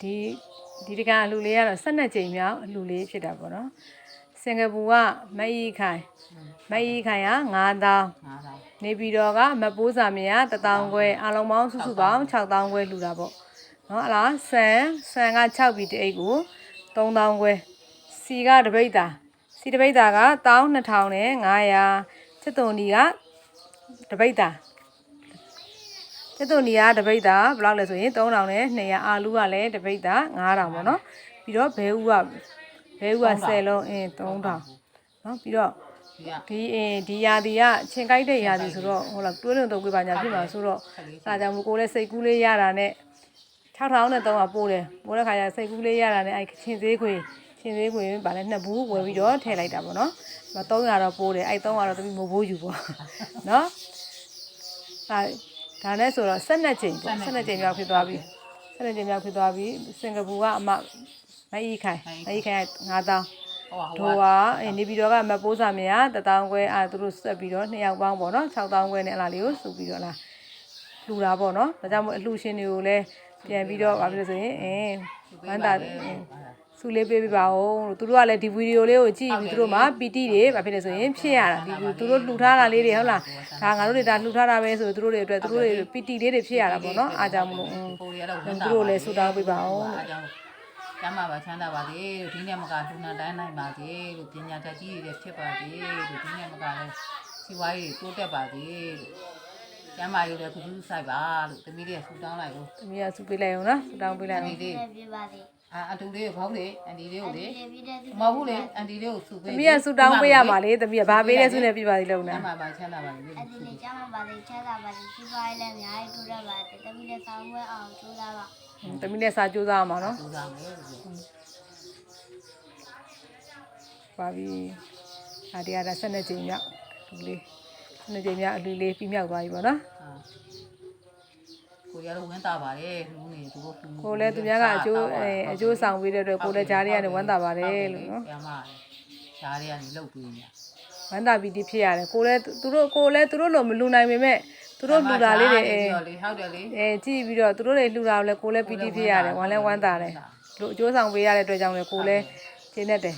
ဒီတကအလှူလေးကတော့12ကြိမ်မြောက်အလှူလေးဖြစ်တာပေါ့နော်စင်ကာပူကမအီခိုင်က9000နေပြည်တော်ကမပိုးစာမြာ1000ခွဲအားလုံးပေါင်းစုစုပေါင်း6000ခွဲလှူတာပေါ့နော်အလားဆန်က6ပြီးတအိတ်ကို3000ခွဲစီကတပိတ်တာက12500နဲ့စစ်တုံဒီကတပိတ်တာစစ်တုံဒီကတပိတ်တာဘယ်လောက်လဲဆိုရင်3000နဲ့200အာလူးကလည်းတပိတ်တာ9000ပေါ့နော်ပြီးတော့ဘဲဥက10လုံး3000နော်ပြီးတော့ဒီရာသီကချင်းကိုက်တဲ့ရာသီဆိုတော့ဟိုလားတွဲလုံတုံးပေးပါညာဖြစ်မှာဆိုတော့ဒါကြောင့်မို့ကိုလည်းစိတ်ကူးလေးရတာနဲ့6300ပို့တဲ့ခါကျစိတ်ကူးလေးရတာနဲ့ချင်းသေးခွေဗာလဲ2ဘူးဝယ်ပြီးတော့ထည့်လိုက်တာပေါ့နော်300တော့ပို့တယ်300တော့သမီးမိုးဘိုးယူပေါ့နော်ဒါနဲ့ဆိုတော့12ကြိမ်ပေါ့12ကြိမ်မြောက်ဖြစ်သွားပြီစင်ကာပူကအမမအီခိုင်က9000တို့ကနေပြည်တော်ကမပိုးစာမြာ1000ခွဲသူတို့ဆက်ပြီးတော့2ယောက်ပေါင်းပေါ့နော်6000ခွဲနဲ့အလားလေးကိုစုပြီးတော့လာလှူတာပေါ့နော်ဒါကြောင့်မို့အလှူရှင်တွေကိုလည်းပြန်ပြီးတော့ဗာပြီလို့ဆိုရင်ဝမ်းသာစုလေးပေးပါဦးလို့သူတို့ကလည်းဒီဗီဒီယိုလေးကိုကြည့်ပြီးသူတို့မှာပီတိတွေဗာဖြစ်လို့ဆိုရင်ဖြစ်ရတာဒီသူတို့လှူထားတာလေးတွေဟုတ်လားဒါငါတို့တွေဒါလှူထားတာပဲဆိုသူတို့တွေအတွက်သူတို့တွေပီတိလေးတွေဖြစ်ရတာပေါ့နော်အားကြောင့်မလို့သူတို့လည်းစုတောင်းပေးပါဦးကျမ်းပါပါချမ်းသာပါစေလို့ဒီနေ့မကလှူနာတိုင်းနိုင်ပါစေလို့ပညာတတ်ကြီးတွေဖြစ်ပါစေလို့ဒီနေ့မကလည်းစီဝါးကြီးတိုးတက်ပါစေလို့ကျမ်းပါရလည်းကုသဆိုင်ပါလို့သမီးလေးကဆူတောင်းလိုက်လို့သမီးကဆူပေးလိုက်အောင်နော်ဆူတောင်းပေးလိုက်အောင်ဒီလေးအတူလေးဘောက်လေအန်တီလေးကိုလေမဟုတ်ဘူးလေအန်တီလေးကိုဆူပေးသမီးကဆူတောင်းပေးရမှာလေသမီးကဘာပေးလဲဆုနဲ့ပြပါသေးလို့နော်ကျမ်းပါပါချမ်းသာပါစေအန်တီလေးကျမ်းပါပါစေချမ်းသာပါစေစီပွားရေးလည်းအများကြီးတိုးတက်ပါစေသမီးလည်းဆောင်းပွဲအောင်ကြိုးစားပါသမီးလည်းစာကြိုးစားအောင်ပါနော်ကြိုးစားမယ်ပါပြီတရားဒါ12ကြိမ်မြောက်လူလေး12ကြိမ်မြောက်အလူလေးပြီးမြောက်သွားပြီပေါ့နော်ကိုရတော့ဝမ်းသာပါတယ်လူနေသူတို့ကိုလည်းသူများကအကျိုးဆောင်ပေးတဲ့အတွက်ကိုလည်းဂျားတွေကနေဝမ်းသာပါတယ်လို့နော်ကျမ်းပါဂျားတွေကနေလှုပ်ပေးနေဝမ်းသာပြီးတိဖြစ်ရတယ်ကိုလည်းသူတို့လိုမလူနိုင်ပေမဲ့သူတို့လှူတာလေးတွေဟုတ်တယ်လေကြည့်ပြီးတော့သူတို့တွေလှူတာကိုလည်းကိုလည်းပီတိဖြစ်ရတယ်ဝမ်းလဲဝမ်းသာတယ်လို့အကျိုးဆောင်ပေးရတဲ့အတွက်ကြောင့်လည်းကိုလည်းရှင်းတတ်တယ်